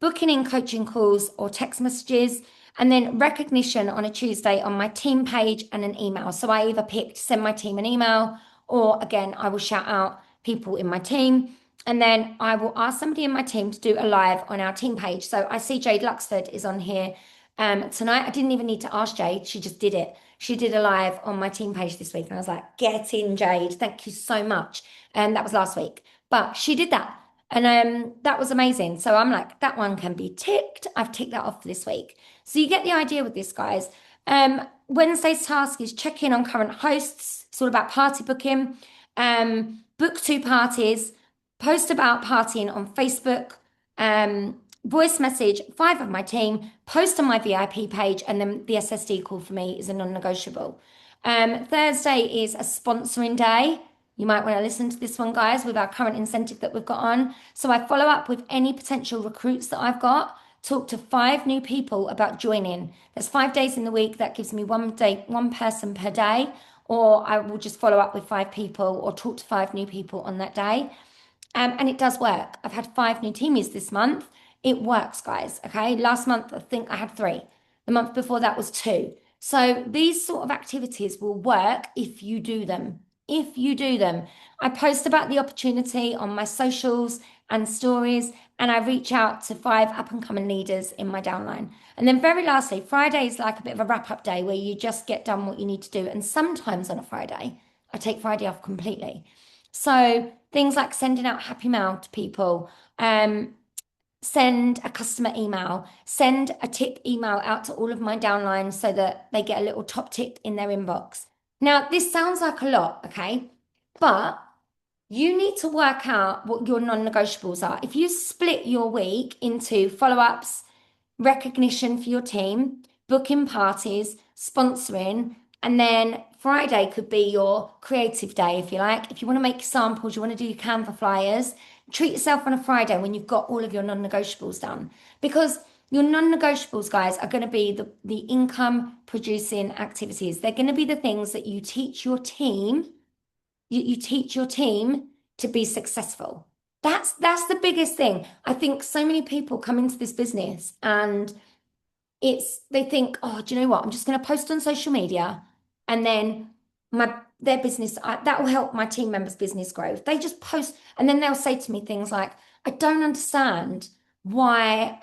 booking in coaching calls or text messages, and then recognition on a Tuesday on my team page and an email. So I either pick to send my team an email, or again, I will shout out people in my team, and then I will ask somebody in my team to do a live on our team page. So I see Jade Luxford is on here tonight. I didn't even need to ask Jade. She just did it. She did a live on my team page this week, and I was like, get in, Jade. Thank you so much. And that was last week, but she did that. And that was amazing. So I'm like, that one can be ticked. I've ticked that off for this week. So you get the idea with this, guys. Wednesday's task is check in on current hosts. It's all about party booking. Book 2 parties. Post about partying on Facebook. Voice message 5 of my team. Post on my VIP page. And then the SSD call for me is a non-negotiable. Thursday is a sponsoring day. You might want to listen to this one, guys, with our current incentive that we've got on. So I follow up with any potential recruits that I've got, talk to 5 new people about joining. There's 5 days in the week. That gives me one person per day, or I will just follow up with 5 people or talk to 5 new people on that day. And it does work. I've had 5 new teamies this month. It works, guys. Okay. Last month, I think I had 3. The month before that was 2. So these sort of activities will work if you do them. If you do them. I post about the opportunity on my socials and stories, and I reach out to 5 up and coming leaders in my downline. And then very lastly, Friday is like a bit of a wrap up day where you just get done what you need to do. And sometimes on a Friday, I take Friday off completely. So things like sending out happy mail to people, send a customer email, send a tip email out to all of my downlines so that they get a little top tip in their inbox. Now, this sounds like a lot, okay? But you need to work out what your non-negotiables are. If you split your week into follow-ups, recognition for your team, booking parties, sponsoring, and then Friday could be your creative day, if you like. If you want to make samples, you want to do your Canva flyers, treat yourself on a Friday when you've got all of your non-negotiables done. Because your non-negotiables, guys, are going to be the income producing activities. They're going to be the things that you teach your team. You teach your team to be successful. That's the biggest thing. I think so many people come into this business and they think, oh, do you know what? I'm just going to post on social media, and then their business that will help my team members' business grow. They just post, and then they'll say to me things like, I don't understand why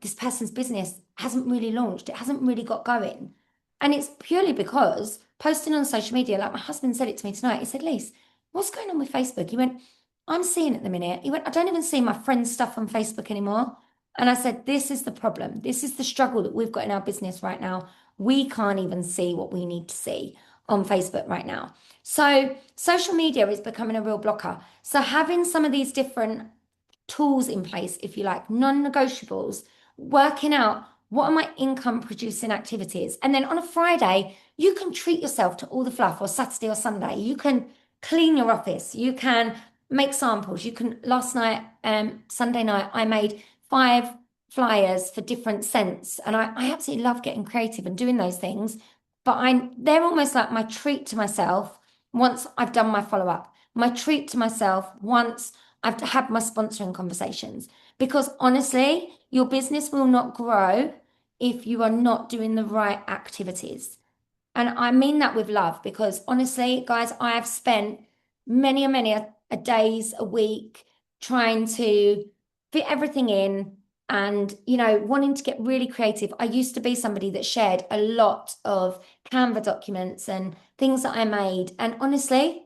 this person's business hasn't really launched. It hasn't really got going. And it's purely because posting on social media, like my husband said it to me tonight. He said, Lise, what's going on with Facebook? He went, I'm seeing at the minute. He went, I don't even see my friends' stuff on Facebook anymore. And I said, this is the problem. This is the struggle that we've got in our business right now. We can't even see what we need to see on Facebook right now. So social media is becoming a real blocker. So having some of these different tools in place, if you like, non-negotiables, working out what are my income producing activities. And then on a Friday, you can treat yourself to all the fluff, or Saturday or Sunday. You can clean your office. You can make samples. You can, last night, Sunday night, I made 5 flyers for different scents. And I absolutely love getting creative and doing those things. But they're almost like my treat to myself once I've done my follow-up. My treat to myself once I've had my sponsoring conversations. Because honestly, your business will not grow if you are not doing the right activities. And I mean that with love, because honestly, guys, I have spent many a days, a week trying to fit everything in and, wanting to get really creative. I used to be somebody that shared a lot of Canva documents and things that I made. And honestly,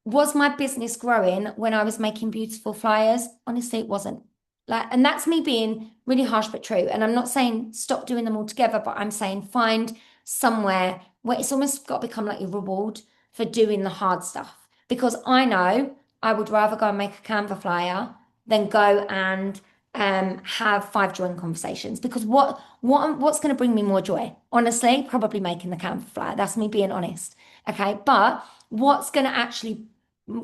was my business growing when I was making beautiful flyers? Honestly, it wasn't. And that's me being really harsh but true. And I'm not saying stop doing them all together, but I'm saying find somewhere where it's almost got to become like your reward for doing the hard stuff. Because I know I would rather go and make a Canva flyer than go and have 5 join conversations. Because what's going to bring me more joy? Honestly, probably making the Canva flyer. That's me being honest. Okay, but what's going to actually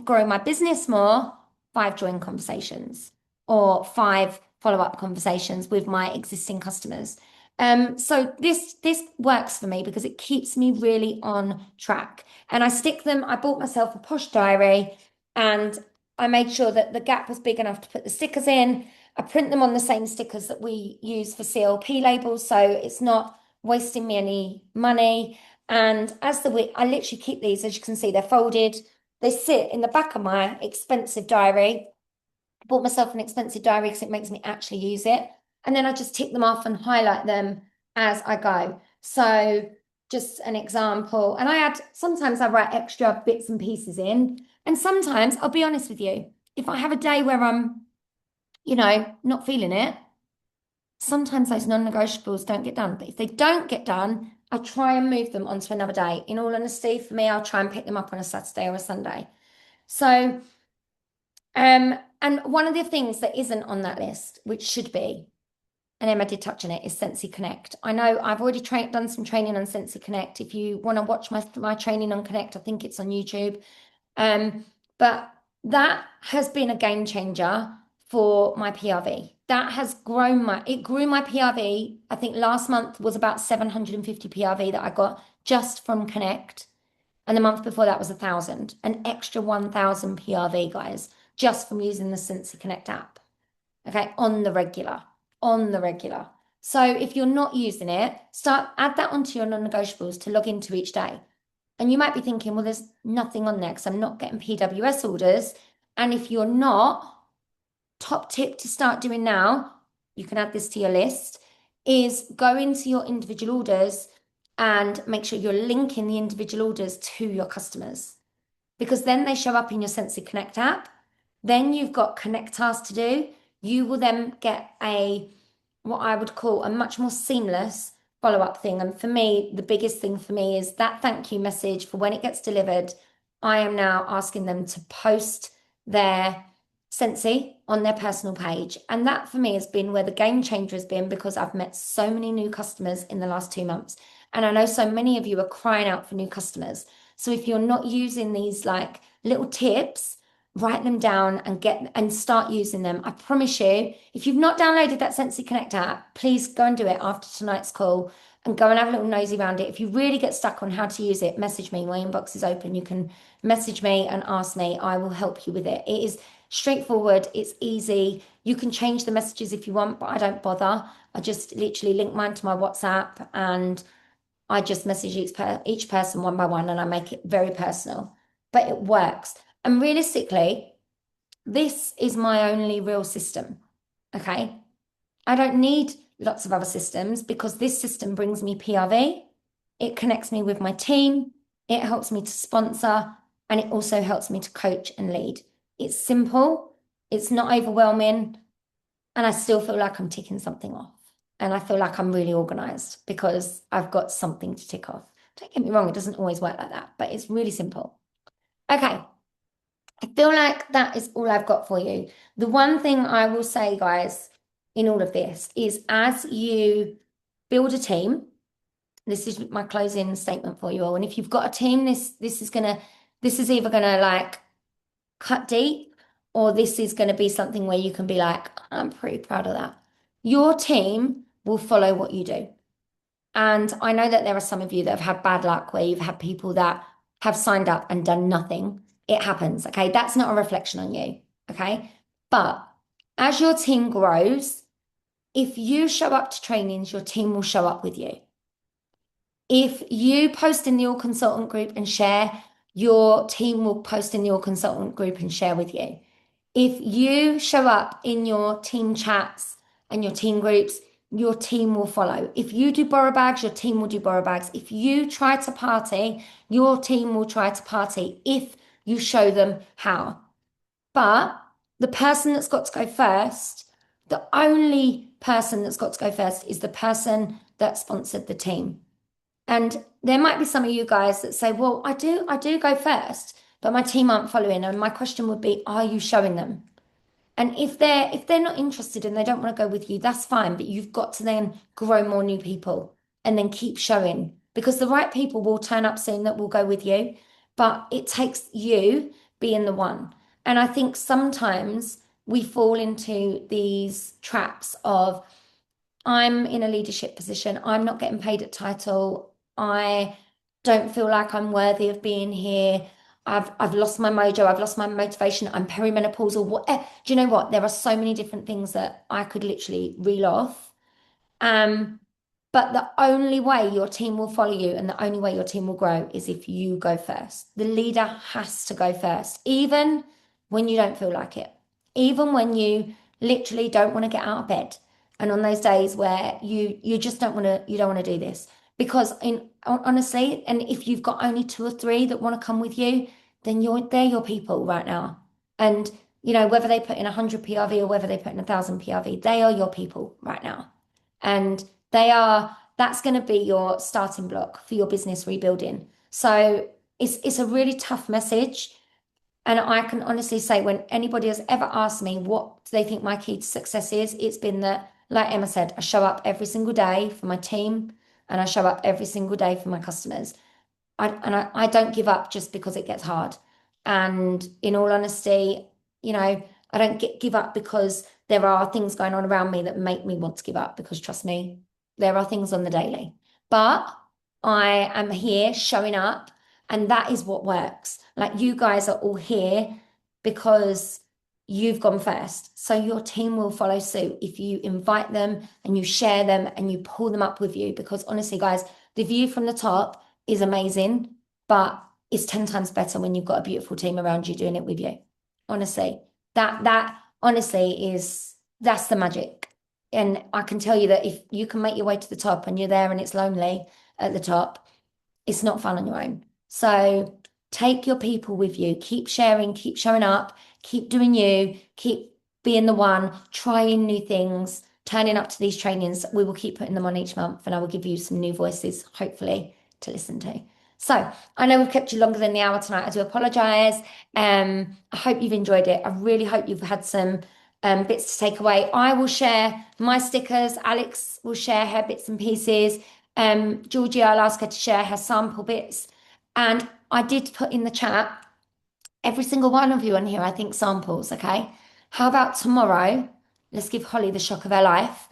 grow my business more? 5 join conversations or 5 follow-up conversations with my existing customers. So this works for me because it keeps me really on track. And I stick them, I bought myself a posh diary, and I made sure that the gap was big enough to put the stickers in. I print them on the same stickers that we use for CLP labels, so it's not wasting me any money. And as the week, I literally keep these, as you can see, they're folded. They sit in the back of my expensive diary. I bought myself an expensive diary because it makes me actually use it. And then I just tick them off and highlight them as I go. So just an example. And sometimes I write extra bits and pieces in. And sometimes, I'll be honest with you, if I have a day where I'm, not feeling it, sometimes those non-negotiables don't get done. But if they don't get done, I try and move them onto another day. In all honesty, for me, I'll try and pick them up on a Saturday or a Sunday. So, and one of the things that isn't on that list, which should be, and Emma did touch on it, is Sensi Connect. I know I've already done some training on Sensi Connect. If you want to watch my training on Connect, I think it's on YouTube. But that has been a game changer for my PRV. That has it grew my PRV. I think last month was about 750 PRV that I got just from Connect. And the month before that was 1,000, an extra 1,000 PRV, guys. just from using the Sensi Connect app. Okay, on the regular. So if you're not using it, add that onto your non-negotiables to log into each day. And you might be thinking, well, there's nothing on there because I'm not getting PWS orders. And if you're not, top tip to start doing now, you can add this to your list, is go into your individual orders and make sure you're linking the individual orders to your customers, because then they show up in your Sensi Connect app. Then you've got connect tasks to do. You will then get what I would call a much more seamless follow-up thing. And for me, the biggest thing for me is that thank you message for when it gets delivered. I am now asking them to post their Sensi on their personal page. And that for me has been where the game changer has been, because I've met so many new customers in the last 2 months. And I know so many of you are crying out for new customers. So if you're not using these like little tips, write them down and start using them. I promise you, if you've not downloaded that Sensi Connect app, please go and do it after tonight's call and go and have a little nosy around it. If you really get stuck on how to use it, message me. My inbox is open. You can message me and ask me. I will help you with it. It is straightforward. It's easy. You can change the messages if you want, but I don't bother. I just literally link mine to my WhatsApp and I just message each person one by one, and I make it very personal, but it works. And realistically, this is my only real system, okay? I don't need lots of other systems because this system brings me PRV, it connects me with my team, it helps me to sponsor, and it also helps me to coach and lead. It's simple, it's not overwhelming, and I still feel like I'm ticking something off. And I feel like I'm really organized because I've got something to tick off. Don't get me wrong, it doesn't always work like that, but it's really simple. Okay. I feel like that is all I've got for you. The one thing I will say, guys, in all of this is as you build a team, this is my closing statement for you all. And if you've got a team, this is either gonna like cut deep, or this is gonna be something where you can be like, I'm pretty proud of that. Your team will follow what you do. And I know that there are some of you that have had bad luck where you've had people that have signed up and done nothing. It happens, okay? That's not a reflection on you, okay? But as your team grows, if you show up to trainings, your team will show up with you. If you post in the All Consultant group and share, your team will post in the All Consultant group and share with you. If you show up in your team chats and your team groups, your team will follow. If you do borrow bags, your team will do borrow bags. If you try to party, your team will try to party if you show them how. But the person that's got to go first, the only person that's got to go first is the person that sponsored the team. And there might be some of you guys that say, well, I do go first, but my team aren't following. And my question would be, are you showing them? And if they're not interested and they don't want to go with you, that's fine. But you've got to then grow more new people and then keep showing, because the right people will turn up soon that will go with you. But it takes you being the one. And I think sometimes we fall into these traps of, I'm in a leadership position, I'm not getting paid at title, I don't feel like I'm worthy of being here. I've lost my mojo, I've lost my motivation, I'm perimenopausal, whatever. Do you know what? There are so many different things that I could literally reel off. But the only way your team will follow you and the only way your team will grow is if you go first. The leader has to go first, even when you don't feel like it, even when you literally don't want to get out of bed. And on those days where you just don't want to do this. Because honestly, and if you've got only 2 or 3 that want to come with you, then they're your people right now. And whether they put in 100 PRV or whether they put in 1,000 PRV, they are your people right now. And that's going to be your starting block for your business rebuilding. So it's a really tough message. And I can honestly say, when anybody has ever asked me what they think my key to success is, it's been that, like Emma said, I show up every single day for my team and I show up every single day for my customers. I don't give up just because it gets hard. And in all honesty, I don't give up because there are things going on around me that make me want to give up, because trust me, there are things on the daily. But I am here showing up, and that is what works. Like, you guys are all here because you've gone first. So your team will follow suit if you invite them and you share them and you pull them up with you. Because honestly, guys, the view from the top is amazing, but it's 10 times better when you've got a beautiful team around you doing it with you. Honestly, that honestly that's the magic. And I can tell you that if you can make your way to the top and you're there and it's lonely at the top, it's not fun on your own. So take your people with you, keep sharing, keep showing up, keep doing you, keep being the one, trying new things, turning up to these trainings. We will keep putting them on each month and I will give you some new voices, hopefully, to listen to. So I know we've kept you longer than the hour tonight. I do apologize. I hope you've enjoyed it. I really hope you've had some bits to take away. I will share my stickers. Alex will share her bits and pieces. Georgie, I'll ask her to share her sample bits. And I did put in the chat, every single one of you on here, I think samples, okay? How about tomorrow? Let's give Holly the shock of her life.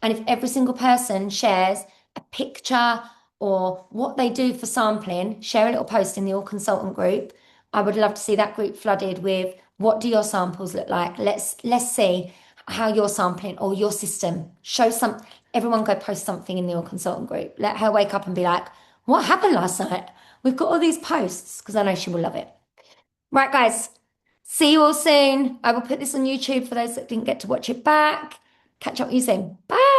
And if every single person shares a picture or what they do for sampling, share a little post in the All Consultant group. I would love to see that group flooded with what do your samples look like? Let's see how you're sampling or your system. Show some, everyone go post something in the All Consultant group. Let her wake up and be like, what happened last night? We've got all these posts because I know she will love it. Right, guys, see you all soon. I will put this on YouTube for those that didn't get to watch it back. Catch up with you soon. Bye.